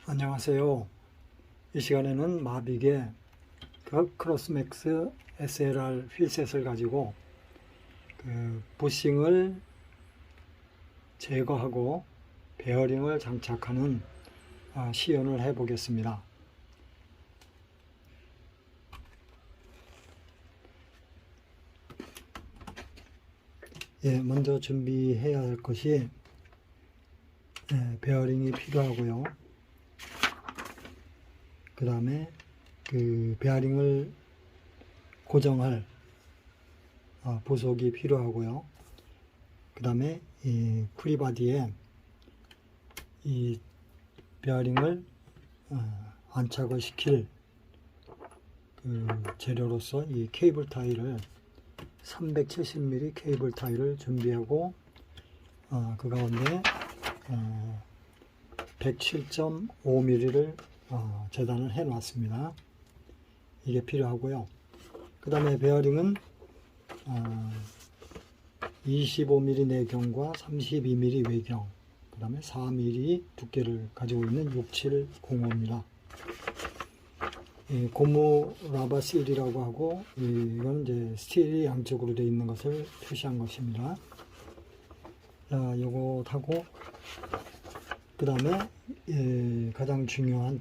안녕하세요. 이 시간에는 마빅의 크로스맥스 SLR 휠셋을 가지고 부싱을 제거하고 베어링을 장착하는 시연을 해 보겠습니다. 먼저 준비해야 할 것이 베어링이 필요하고요. 그 다음에 베어링을 고정할 부속이 필요하고요. 그 다음에 이 프리바디에 이 베어링을 안착을 시킬 재료로서 이 케이블 타이를 370mm 케이블 타이를 준비하고 그 가운데 107.5mm를 재단을 해 놨습니다. 이게 필요하고요. 그 다음에 베어링은 25mm 내경과 32mm 외경, 그 다음에 4mm 두께를 가지고 있는 6705입니다. 고무 라바 실이라고 하고, 이건 이제 스틸이 양쪽으로 되어 있는 것을 표시한 것입니다. 자, 요것하고, 그 다음에 가장 중요한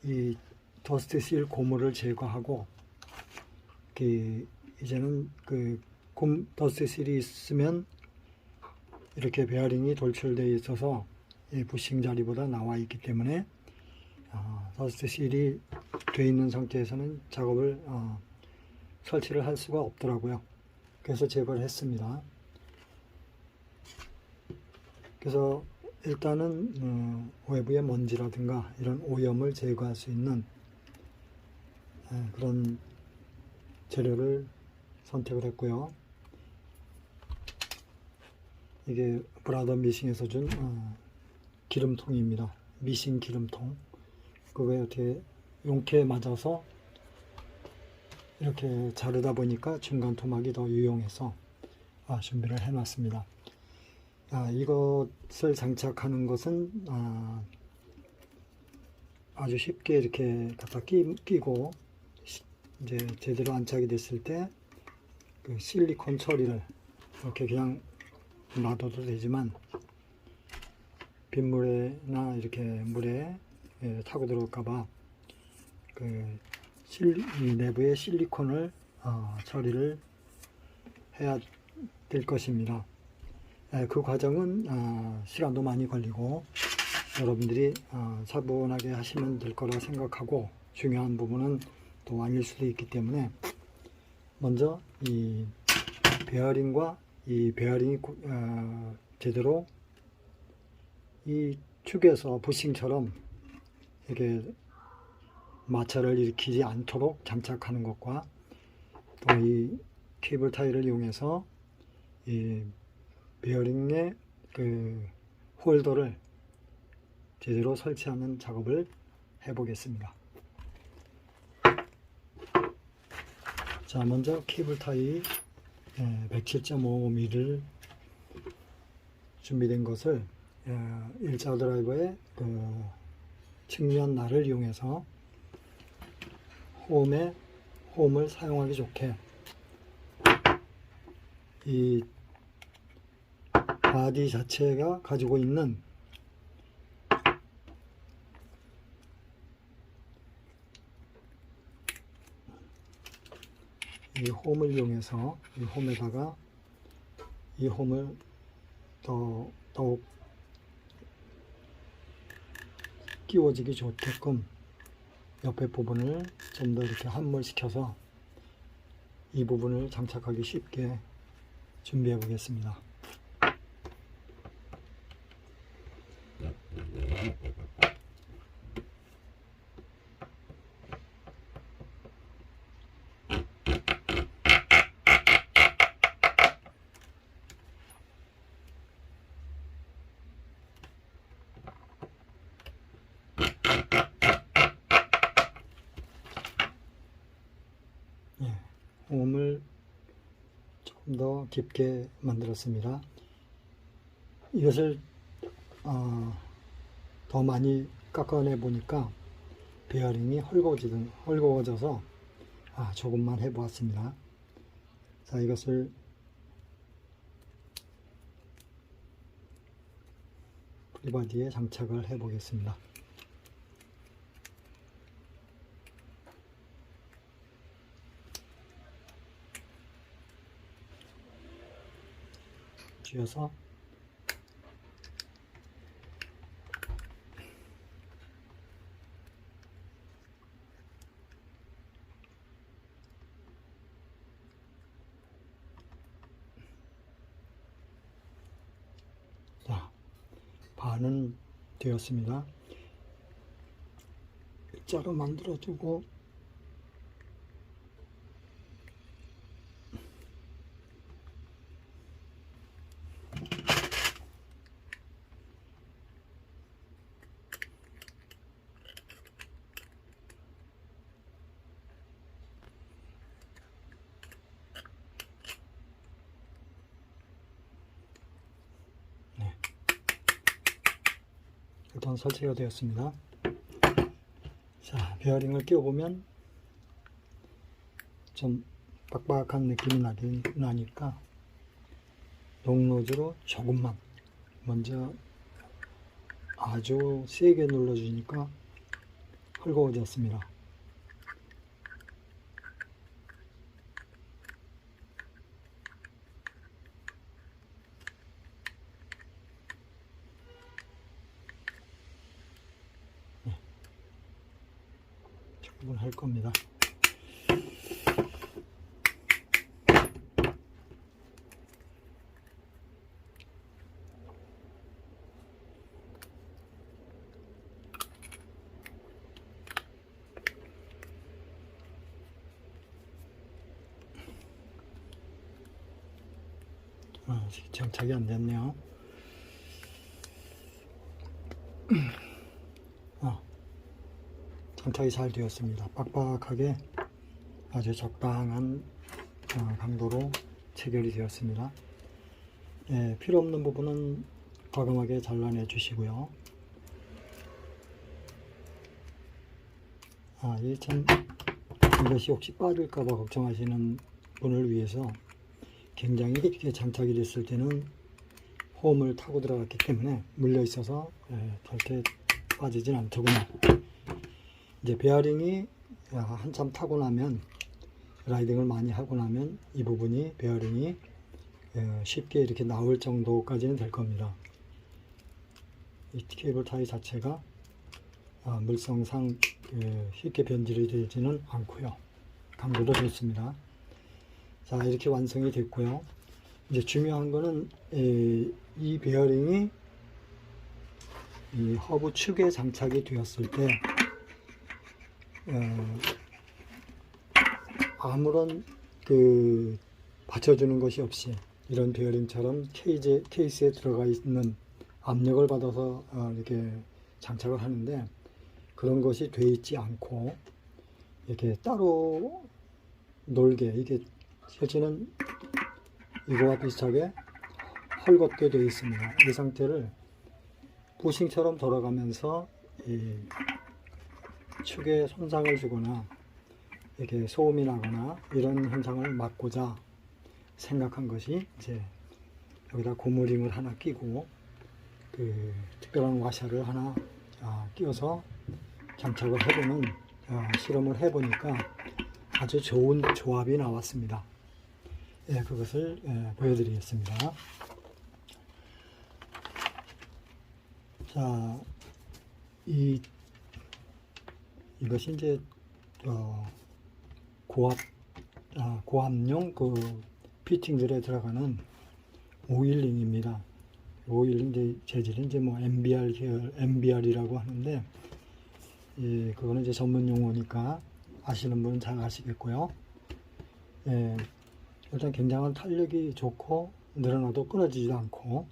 이 더스트 실 고무를 제거하고, 이제는 더스트 실이 있으면 이렇게 베어링이 돌출되어 있어서 부싱 자리보다 나와 있기 때문에 더스트 실이 되어 있는 상태에서는 작업을 설치를 할 수가 없더라고요. 그래서 제거를 했습니다. 그래서 일단은 외부의 먼지라든가 이런 오염을 제거할 수 있는 그런 재료를 선택을 했고요. 이게 브라더 미싱에서 준 기름통입니다. 미싱 기름통. 그거에 어떻게 용케 맞아서 이렇게 자르다 보니까 중간 토막이 더 유용해서 준비를 해 놨습니다. 이것을 장착하는 것은 아주 쉽게 이렇게 갖다 끼고 이제 제대로 안착이 됐을 때 실리콘 처리를 이렇게 그냥 놔둬도 되지만 빗물에나 이렇게 물에 타고 들어올까봐 이 내부에 실리콘을 처리를 해야 될 것입니다. 그 과정은 시간도 많이 걸리고 여러분들이 차분하게 하시면 될 거라 생각하고, 중요한 부분은 또 아닐 수도 있기 때문에 먼저 이 베어링과 이 베어링이 제대로 이 축에서 부싱처럼 이렇게 마찰을 일으키지 않도록 장착하는 것과, 또 이 케이블 타이를 이용해서 이 베어링의 홀더를 제대로 설치하는 작업을 해 보겠습니다. 자, 먼저 케이블 타이 107.5mm를 준비된 것을 일자 드라이버의 측면 날을 이용해서 홈을 사용하기 좋게 이 바디 자체가 가지고 있는 이 홈을 이용해서 이 홈에다가 이 홈을 더욱 끼워지기 좋게끔 옆에 부분을 좀 더 이렇게 함몰시켜서 이 부분을 장착하기 쉽게 준비해 보겠습니다. 홈을 조금 더 깊게 만들었습니다. 이것을 더 많이 깎아내 보니까 베어링이 헐거워져서 조금만 해 보았습니다. 자, 이것을 프리바디에 장착을 해 보겠습니다. 쥐어서 자, 반은 되었습니다. 일자로 만들어주고 일단 설치가 되었습니다. 자, 베어링을 끼워보면 좀 빡빡한 느낌이 나니까 롱노즈로 조금만 먼저 아주 세게 눌러주니까 헐거워졌습니다. 할 겁니다. 장착이 안 됐네요. 장착이 잘 되었습니다. 빡빡하게 아주 적당한 강도로 체결이 되었습니다. 예, 필요 없는 부분은 과감하게 잘라내 주시고요. 이것이 혹시 빠질까봐 걱정하시는 분을 위해서 굉장히 깊게 장착이 됐을 때는 홈을 타고 들어갔기 때문에 물려 있어서 절대 빠지진 않더군요. 이제 베어링이 한참 타고 나면, 라이딩을 많이 하고 나면 이 부분이 베어링이 쉽게 이렇게 나올 정도까지는 될 겁니다. 이 케이블 타이 자체가 물성상 쉽게 변질이 되지는 않고요. 강도도 좋습니다. 자, 이렇게 완성이 됐고요. 이제 중요한 거는 이 베어링이 이 허브 축에 장착이 되었을 때 아무런 받쳐주는 것이 없이 이런 베어링처럼 케이스에 들어가 있는 압력을 받아서 이렇게 장착을 하는데, 그런 것이 돼 있지 않고 이렇게 따로 놀게, 이게 실제는 이거와 비슷하게 헐겁게 되어 있습니다. 이 상태를 부싱처럼 돌아가면서 이 축에 손상을 주거나 이렇게 소음이 나거나 이런 현상을 막고자 생각한 것이, 이제 여기다 고무링을 하나 끼고 특별한 와샤를 하나 끼워서 장착을 해보는 실험을 해보니까 아주 좋은 조합이 나왔습니다. 예, 그것을 보여드리겠습니다. 자, 이것이 이제 고압용 피팅들에 들어가는 오일링입니다. 오일링 재질은 이제 MBR이라고 하는데, 그거는 이제 전문 용어니까 아시는 분은 잘 아시겠고요. 일단 굉장한 탄력이 좋고 늘어나도 끊어지지도 않고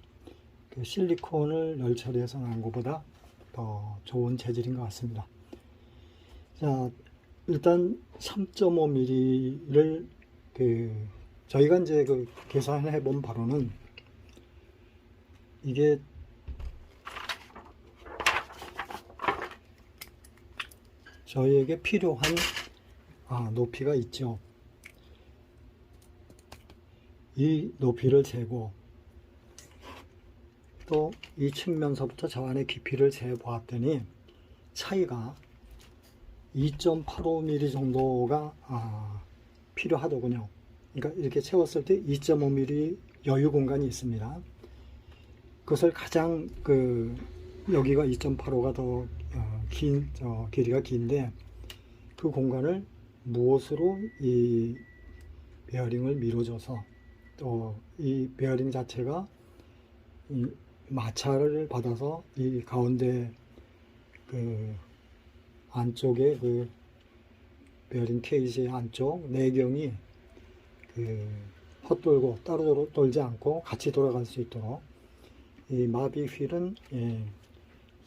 실리콘을 열 처리해서 난 것보다 더 좋은 재질인 것 같습니다. 자, 일단 3.5mm를 저희가 이제 계산해 본 바로는 이게 저희에게 필요한 높이가 있죠. 이 높이를 재고 또 이 측면서부터 저 안의 깊이를 재 보았더니 차이가 2.85mm 정도가 필요하더군요. 그러니까 이렇게 채웠을 때 2.5mm 여유 공간이 있습니다. 그것을 가장 여기가 2.85가 더 길이가 긴데 그 공간을 무엇으로 이 베어링을 밀어줘서 또 이 베어링 자체가 이 마찰을 받아서 이 가운데 안쪽에 베어링 케이지 안쪽 내경이 헛돌고 따로 돌지 않고 같이 돌아갈 수 있도록 이 마비 휠은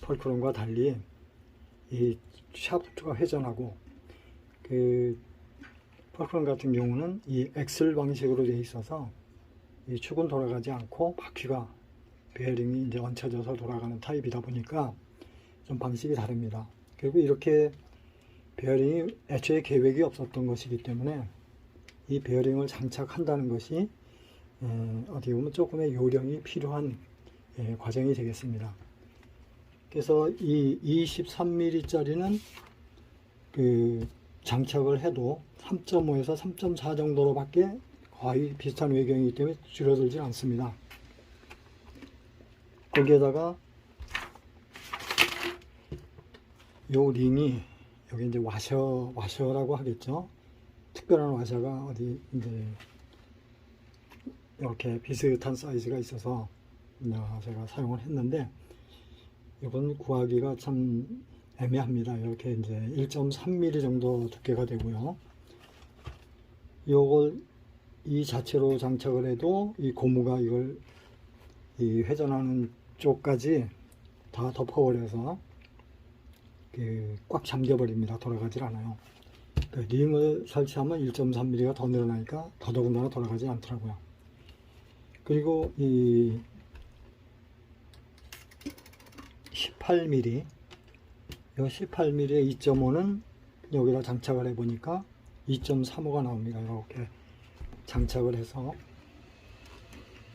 펄크론과 달리 이 샤프트가 회전하고 펄크론 같은 경우는 이 엑셀 방식으로 되어 있어서 이 축은 돌아가지 않고 바퀴가 베어링이 이제 얹혀져서 돌아가는 타입이다 보니까 좀 방식이 다릅니다. 그리고 이렇게 베어링이 애초에 계획이 없었던 것이기 때문에 이 베어링을 장착한다는 것이 어떻게 보면 조금의 요령이 필요한 과정이 되겠습니다. 그래서 이 23mm 짜리는 장착을 해도 3.5에서 3.4 정도로밖에 거의 비슷한 외경이기 때문에 줄어들지 않습니다. 거기에다가 요 링이 여기 이제 와셔라고 하겠죠. 특별한 와셔가 어디 이제 이렇게 비슷한 사이즈가 있어서 제가 사용을 했는데 이건 구하기가 참 애매합니다. 이렇게 이제 1.3mm 정도 두께가 되고요. 요걸 이 자체로 장착을 해도 이 고무가 이걸 이 회전하는 쪽까지 다 덮어버려서 꽉 잠겨버립니다. 돌아가질 않아요. 링을 설치하면 1.3mm가 더 늘어나니까 더더군다나 돌아가지 않더라고요. 그리고 이 18mm, 이 18mm의 2.5는 여기다 장착을 해보니까 2.35가 나옵니다. 이렇게 장착을 해서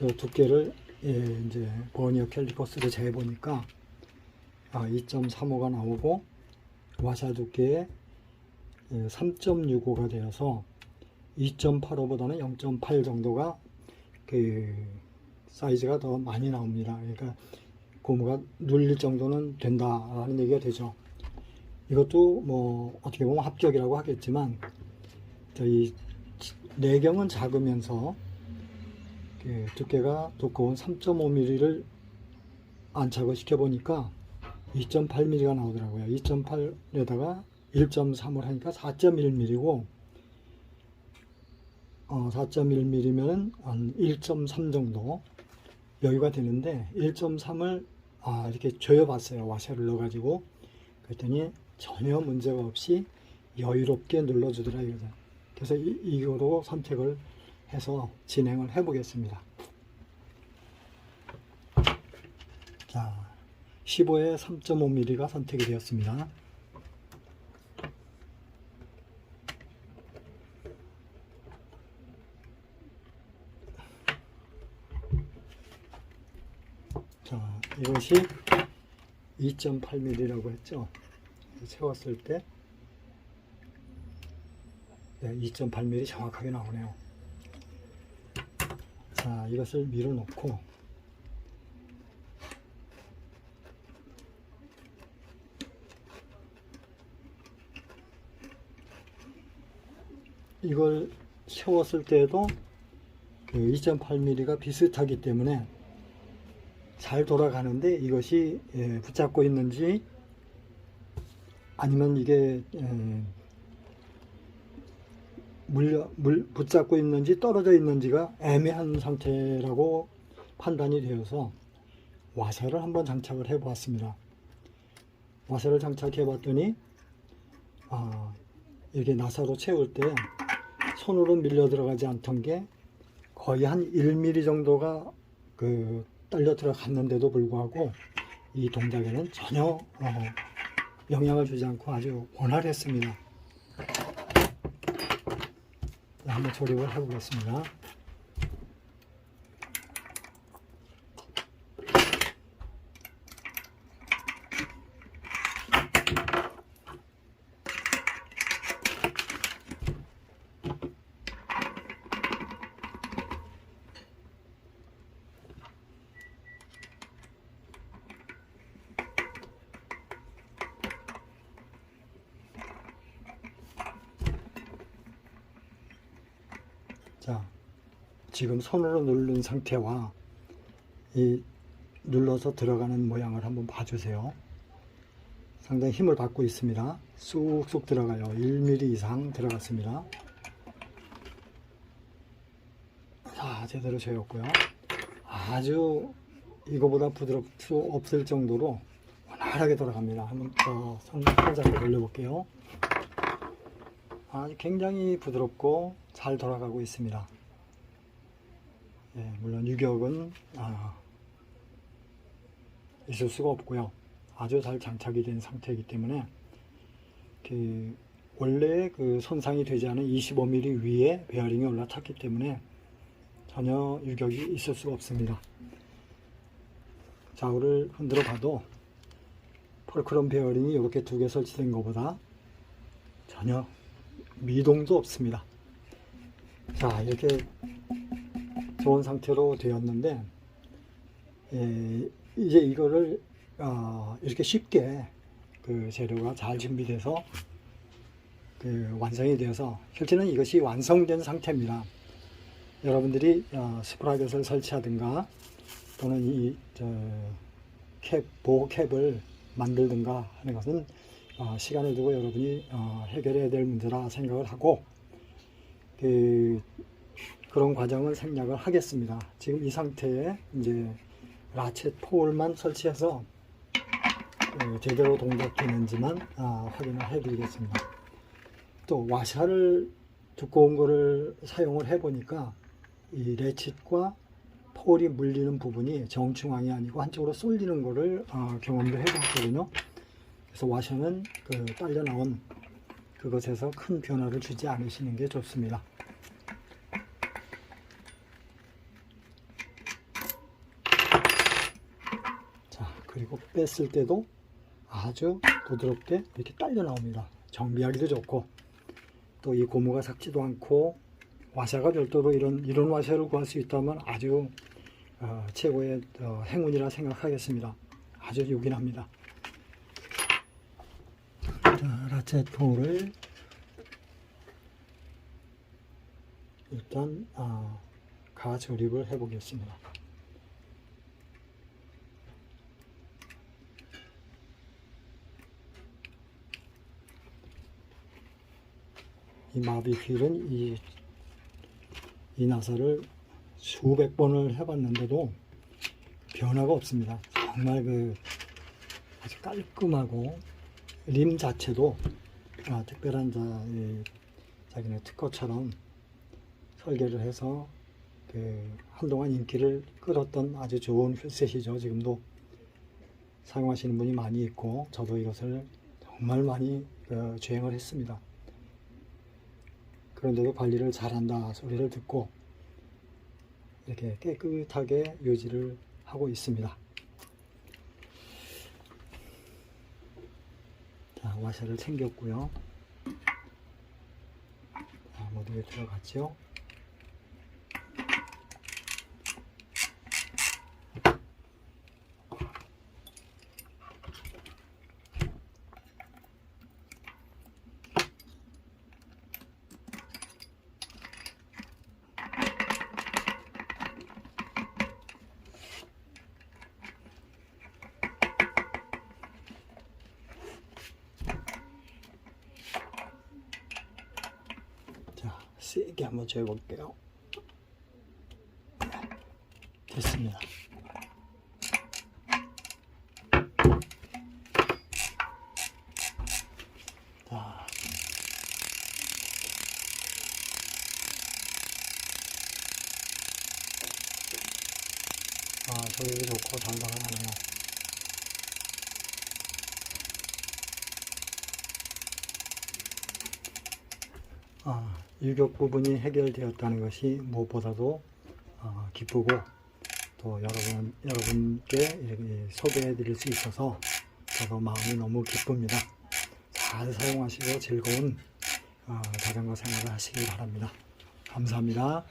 이 두께를 이제 버니어 캘리퍼스를 재보니까 2.35가 나오고 와샤 두께에 3.65가 되어서 2.85보다는 0.8 정도가 사이즈가 더 많이 나옵니다. 그러니까 고무가 눌릴 정도는 된다라는 얘기가 되죠. 이것도 뭐 어떻게 보면 합격이라고 하겠지만 이 내경은 작으면서 두께가 두꺼운 3.5mm를 안착을 시켜보니까 2.8mm가 나오더라고요. 2.8에다가 1.3을 하니까 4.1mm고 4.1mm면 한 1.3 정도 여유가 되는데 1.3을 이렇게 조여봤어요. 와셔를 넣어가지고 그랬더니 전혀 문제가 없이 여유롭게 눌러주더라 이거죠. 그래서 이거로 선택을 해서 진행을 해 보겠습니다. 자, 15에 3.5mm가 선택이 되었습니다. 자, 이것이 2.8mm라고 했죠. 채웠을 때 2.8mm 정확하게 나오네요. 자, 이것을 밀어 놓고 이걸 세웠을 때에도 2.8mm가 비슷하기 때문에 잘 돌아가는데 이것이 붙잡고 있는지 아니면 이게 붙잡고 있는지 떨어져 있는지가 애매한 상태라고 판단이 되어서 와셔를 한번 장착을 해 보았습니다. 와셔를 장착해 봤더니 이렇게 나사로 채울 때 손으로 밀려 들어가지 않던 게 거의 한 1mm 정도가 딸려 들어갔는데도 불구하고 이 동작에는 전혀 영향을 주지 않고 아주 원활했습니다. 한번 조립을 해보겠습니다. 자, 지금 손으로 누른 상태와 이 눌러서 들어가는 모양을 한번 봐주세요. 상당히 힘을 받고 있습니다. 쑥쑥 들어가요. 1mm 이상 들어갔습니다. 자, 제대로 재웠고요. 아주 이거보다 부드러울 수 없을 정도로 원활하게 돌아갑니다. 한번 더 손잡이 돌려볼게요. 굉장히 부드럽고 잘 돌아가고 있습니다. 예, 물론 유격은 있을 수가 없고요. 아주 잘 장착이 된 상태이기 때문에 원래 그 손상이 되지 않은 25mm 위에 베어링이 올라탔기 때문에 전혀 유격이 있을 수가 없습니다. 좌우를 흔들어 봐도 폴크롬 베어링이 이렇게 두 개 설치된 것보다 전혀 미동도 없습니다. 자, 이렇게 좋은 상태로 되었는데, 이제 이거를 이렇게 쉽게 그 재료가 잘 준비돼서 완성이 되어서 실제는 이것이 완성된 상태입니다. 여러분들이 스프라켓을 설치하든가 또는 이 보호 캡을 만들든가 하는 것은 시간을 두고 여러분이 해결해야 될 문제라 생각을 하고 그런 과정을 생략을 하겠습니다. 지금 이 상태에 이제 라쳇 폴만 설치해서 제대로 동작되는지만 확인을 해드리겠습니다. 또 와샤를 두꺼운 거를 사용을 해보니까 이 레칫과 폴이 물리는 부분이 정중앙이 아니고 한쪽으로 쏠리는 거를 경험도 해봤거든요. 그래서 와샤는 딸려 나온 그것에서 큰 변화를 주지 않으시는 게 좋습니다. 자, 그리고 뺐을 때도 아주 부드럽게 이렇게 딸려 나옵니다. 정비하기도 좋고 또 이 고무가 삭지도 않고 와샤가 별도로 이런 와샤를 구할 수 있다면 아주 최고의 행운이라 생각하겠습니다. 아주 요긴합니다. 자, 라쳇 폴을 일단 가조립을 해 보겠습니다. 이 마비휠은 이 나사를 수백 번을 해봤는데도 변화가 없습니다. 정말 아주 깔끔하고 림 자체도 특별한 자기네 특허처럼 설계를 해서 한동안 인기를 끌었던 아주 좋은 휠셋이죠. 지금도 사용하시는 분이 많이 있고 저도 이것을 정말 많이 주행을 했습니다. 그런데도 관리를 잘한다 소리를 듣고 이렇게 깨끗하게 유지를 하고 있습니다. 자, 와샤를 챙겼고요. 자, 모두에 들어갔죠. 세게 한번 재볼게요. 됐습니다. 자, 소리도 좋고 잘 나가네요. 유격 부분이 해결되었다는 것이 무엇보다도 기쁘고, 또 여러분께 이렇게 소개해 드릴 수 있어서 저도 마음이 너무 기쁩니다. 잘 사용하시고 즐거운 자전거 생활을 하시기 바랍니다. 감사합니다.